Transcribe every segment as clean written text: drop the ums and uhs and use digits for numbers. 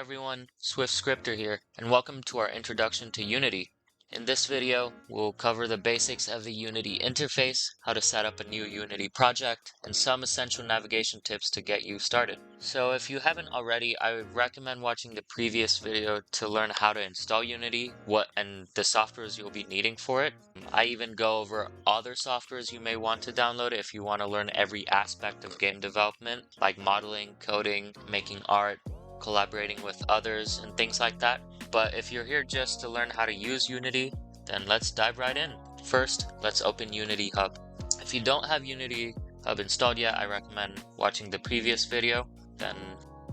everyone, theswiftscripter here, and welcome to our introduction to Unity. In this video, we'll cover the basics of the Unity interface, how to set up a new Unity project, and some essential navigation tips to get you started. So if you haven't already, I would recommend watching the previous video to learn how to install Unity, and the softwares you'll be needing for it. I even go over other softwares you may want to download if you want to learn every aspect of game development, like modeling, coding, making art, collaborating with others, and things like that. But if you're here just to learn how to use Unity, then let's dive right in. First, let's open Unity Hub. If you don't have Unity Hub installed yet, I recommend watching the previous video. Then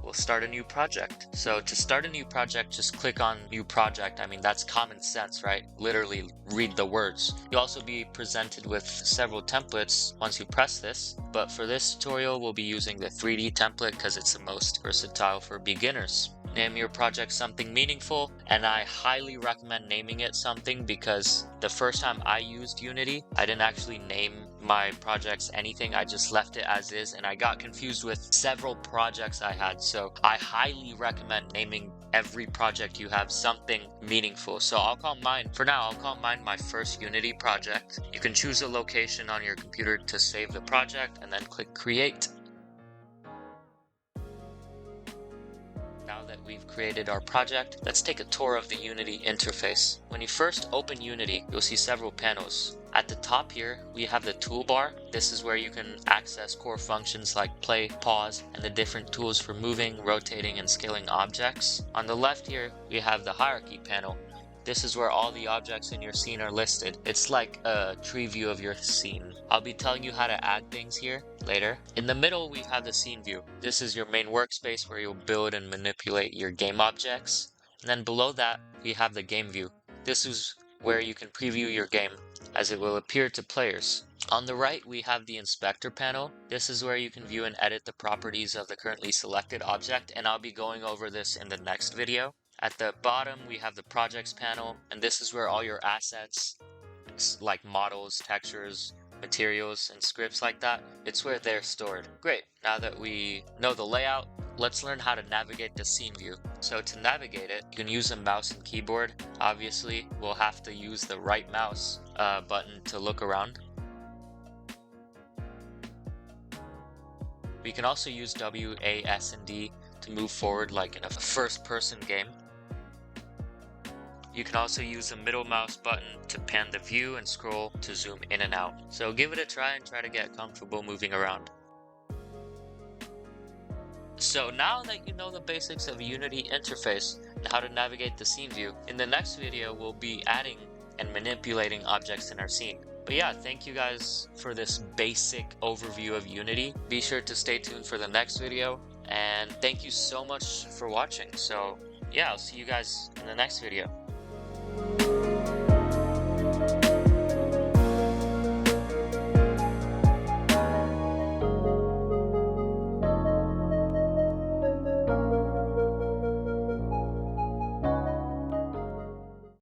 we'll start a new project. So to start a new project, just click on New Project. I mean, that's common sense, right? Literally read the words. You'll also be presented with several templates once you press this. But for this tutorial, we'll be using the 3D template because it's the most versatile for beginners. Name your project something meaningful, and I highly recommend naming it something because the first time I used Unity, I didn't actually name my projects anything. I just left it as is, and I got confused with several projects I had. So I highly recommend naming every project you have something meaningful. So I'll call mine my first Unity project. You can choose a location on your computer to save the project and then click create. Now that we've created our project, let's take a tour of the Unity interface. When you first open Unity, you'll see several panels. At the top here, we have the toolbar. This is where you can access core functions like play, pause, and the different tools for moving, rotating, and scaling objects. On the left here, we have the hierarchy panel. This is where all the objects in your scene are listed. It's like a tree view of your scene. I'll be telling you how to add things here later. In the middle, we have the scene view. This is your main workspace where you'll build and manipulate your game objects. And then below that, we have the game view. This is where you can preview your game as it will appear to players. On the right, we have the inspector panel. This is where you can view and edit the properties of the currently selected object, and I'll be going over this in the next video. At the bottom, we have the projects panel, and this is where all your assets, like models, textures, materials, and scripts like that, it's where they're stored. Great, now that we know the layout, let's learn how to navigate the scene view. So to navigate it, you can use a mouse and keyboard. Obviously, we'll have to use the right mouse button to look around. We can also use W, A, S, and D to move forward like in a first-person game. You can also use the middle mouse button to pan the view and scroll to zoom in and out. So give it a try and try to get comfortable moving around. So now that you know the basics of a Unity interface and how to navigate the scene view, in the next video we'll be adding and manipulating objects in our scene. But yeah, thank you guys for this basic overview of Unity. Be sure to stay tuned for the next video, and thank you so much for watching. So yeah, I'll see you guys in the next video.